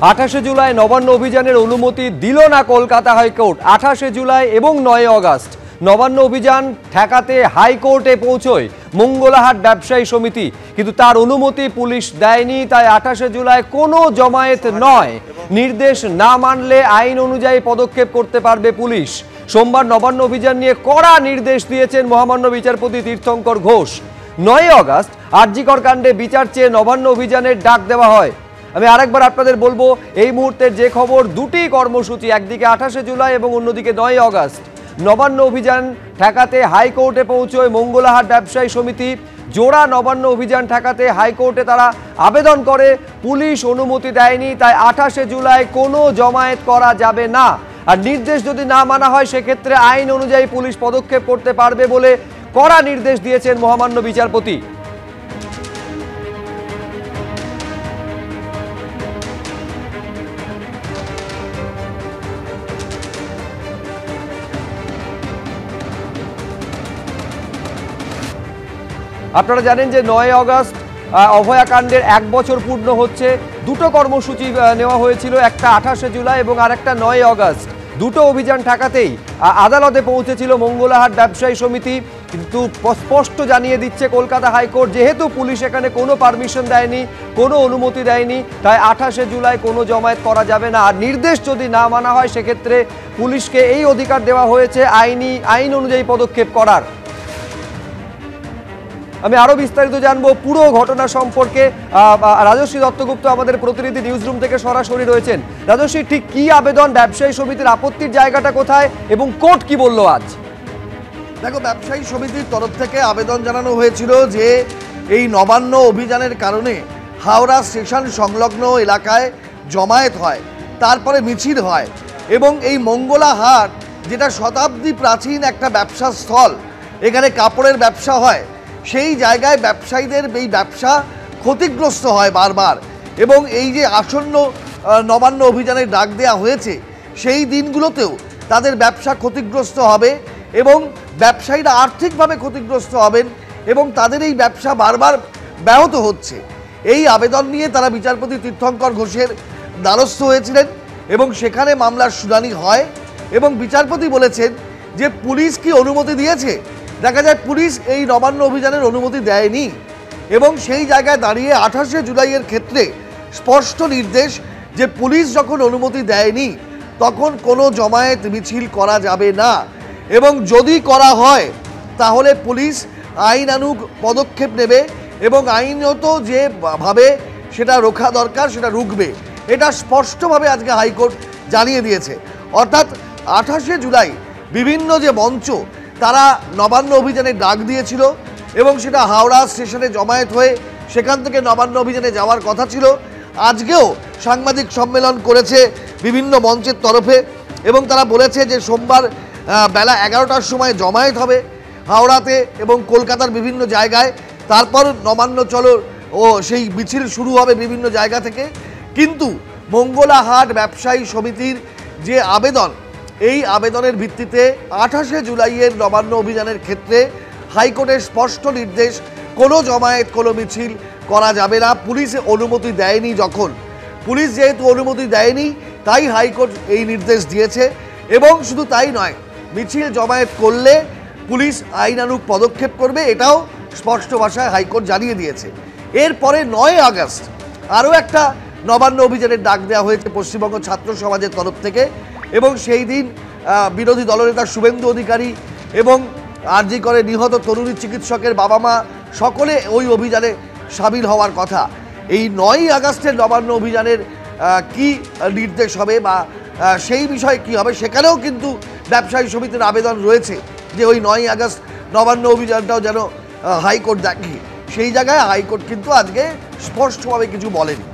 28 জুলাই নবান্ন অভিযানের অনুমতি দিল না কলকাতা হাইকোর্ট। 28 জুলাই এবং 9 আগস্ট নবান্ন অভিযান ঠেকাতে হাইকোর্টে পৌঁছয় মঙ্গলাহাট ব্যবসায়ী সমিতি, কিন্তু তার অনুমতি পুলিশ দেয়নি। তাই 28 জুলাই কোনো জমায়েত নয়, নির্দেশ না মানলে আইন অনুযায়ী পদক্ষেপ করতে পারবে পুলিশ। সোমবার নবান্ন অভিযান নিয়ে কড়া নির্দেশ দিয়েছেন মহামান্য বিচারপতি তীর্থঙ্কর ঘোষ। 9 আগস্ট আরজিকর কাণ্ডে বিচার চেয়ে নবান্ন অভিযানের ডাক দেওয়া হয়। আমি আরেকবার আপনাদের বলবো, এই মুহূর্তের যে খবর, দুটি কর্মসূচি, একদিকে 28 জুলাই এবং অন্যদিকে 9 আগস্ট নবান্ন অভিযান ঠেকাতে হাইকোর্টে পৌঁছয় মঙ্গলাহাট ব্যবসায়ী সমিতি। জোড়া নবান্ন অভিযান ঠেকাতে হাইকোর্টে তারা আবেদন করে, পুলিশ অনুমতি দেয়নি। তাই 28 জুলাই কোনো জমায়েত করা যাবে না, আর নির্দেশ যদি না মানা হয় সেক্ষেত্রে আইন অনুযায়ী পুলিশ পদক্ষেপ করতে পারবে বলে কড়া নির্দেশ দিয়েছেন মহামান্য বিচারপতি। আপনারা জানেন যে 9 আগস্ট অভয়াকাণ্ডের 1 বছর পূর্ণ হচ্ছে। দুটো কর্মসূচি নেওয়া হয়েছিল, একটা 28 জুলাই এবং আরেকটা 9 আগস্ট। দুটো অভিযান ঠেকাতেই আদালতে পৌঁছেছিল মঙ্গলাহাট ব্যবসায়ী সমিতি, কিন্তু স্পষ্ট জানিয়ে দিচ্ছে কলকাতা হাইকোর্ট, যেহেতু পুলিশ এখানে কোনো পারমিশন দেয়নি, কোনো অনুমতি দেয়নি, তাই 28 জুলাই কোনো জমায়েত করা যাবে না। আর নির্দেশ যদি না মানা হয় সেক্ষেত্রে পুলিশকে এই অধিকার দেওয়া হয়েছে আইন অনুযায়ী পদক্ষেপ করার। আমি আরো বিস্তারিত জানবো পুরো ঘটনা সম্পর্কে। রাজশ্রী দত্তগুপ্ত আমাদের প্রতিনিধি নিউজরুম থেকে সরাসরি রয়েছেন। রাজশ্রী, ঠিক কি আবেদন, ব্যবসায়ী সমিতির আপত্তির জায়গাটা কোথায় এবং কোর্ট কি বললো আজ? দেখো, ব্যবসায়ী সমিতির তরফ থেকে আবেদন জানানো হয়েছিল যে এই নবান্ন অভিযানের কারণে হাওড়া স্টেশন সংলগ্ন এলাকায় জমায়েত হয়, তারপরে মিছিল হয়, এবং এই মঙ্গলাহাট যেটা শতাব্দী প্রাচীন একটা ব্যবসা স্থল, এখানে কাপড়ের ব্যবসা হয়, সেই জায়গায় ব্যবসায়ীদের এই ব্যবসা ক্ষতিগ্রস্ত হয় বারবার। এবং এই যে আসন্ন নবান্ন অভিযানের ডাক দেওয়া হয়েছে, সেই দিনগুলোতেও তাদের ব্যবসা ক্ষতিগ্রস্ত হবে এবং ব্যবসায়ীরা আর্থিকভাবে ক্ষতিগ্রস্ত হবেন এবং তাদের এই ব্যবসা বারবার ব্যাহত হচ্ছে। এই আবেদন নিয়ে তারা বিচারপতি তীর্থঙ্কর ঘোষের দ্বারস্থ হয়েছিলেন এবং সেখানে মামলার শুনানি হয় এবং বিচারপতি বলেছেন যে পুলিশ কি অনুমতি দিয়েছে। দেখা যায় পুলিশ এই নবান্ন অভিযানের অনুমতি দেয়নি এবং সেই জায়গায় দাঁড়িয়ে 28 জুলাইয়ের ক্ষেত্রে স্পষ্ট নির্দেশ যে পুলিশ যখন অনুমতি দেয়নি তখন কোনো জমায়েত মিছিল করা যাবে না, এবং যদি করা হয় তাহলে পুলিশ আইনানুগ পদক্ষেপ নেবে এবং আইনত যেভাবে সেটা রোখা দরকার সেটা রুখবে। এটা স্পষ্টভাবে আজকে হাইকোর্ট জানিয়ে দিয়েছে। অর্থাৎ 28 জুলাই বিভিন্ন যে মঞ্চ তারা নবান্ন অভিযানে ডাক দিয়েছিল এবং সেটা হাওড়া স্টেশনে জমায়েত হয়ে সেখান থেকে নবান্ন অভিযানে যাওয়ার কথা ছিল। আজকেও সাংবাদিক সম্মেলন করেছে বিভিন্ন মঞ্চের তরফে এবং তারা বলেছে যে সোমবার বেলা 11টার সময় জমায়েত হবে হাওড়াতে এবং কলকাতার বিভিন্ন জায়গায়, তারপর নবান্ন চলো ও সেই মিছিল শুরু হবে বিভিন্ন জায়গা থেকে। কিন্তু মঙ্গলাহাট ব্যবসায়ী সমিতির যে আবেদন, এই আবেদনের ভিত্তিতে 28 জুলাইয়ের নবান্ন অভিযানের ক্ষেত্রে হাইকোর্টের স্পষ্ট নির্দেশ, কোনো জমায়েত কোনো মিছিল করা যাবে না। পুলিশ অনুমতি দেয়নি, যখন পুলিশ যেহেতু অনুমতি দেয়নি তাই হাইকোর্ট এই নির্দেশ দিয়েছে। এবং শুধু তাই নয়, মিছিল জমায়েত করলে পুলিশ আইনানুগ পদক্ষেপ করবে, এটাও স্পষ্ট ভাষায় হাইকোর্ট জানিয়ে দিয়েছে। এরপরে 9 আগস্ট আরও একটা নবান্ন অভিযানের ডাক দেওয়া হয়েছে পশ্চিমবঙ্গ ছাত্র সমাজের তরফ থেকে, এবং সেই দিন বিরোধী দলনেতা শুভেন্দু অধিকারী এবং আরজিকরে নিহত তরুণী চিকিৎসকের বাবা মা সকলে ওই অভিযানে সামিল হওয়ার কথা। এই 9 আগস্টের নবান্ন অভিযানের কি নির্দেশ হবে বা সেই বিষয়ে কি হবে, সেখানেও কিন্তু ব্যবসায়ী সমিতির আবেদন রয়েছে যে ওই 9 আগস্ট নবান্ন অভিযানটাও যেন হাইকোর্ট দেখে। সেই জায়গায় হাইকোর্ট কিন্তু আজকে স্পষ্টভাবে কিছু বলেনি।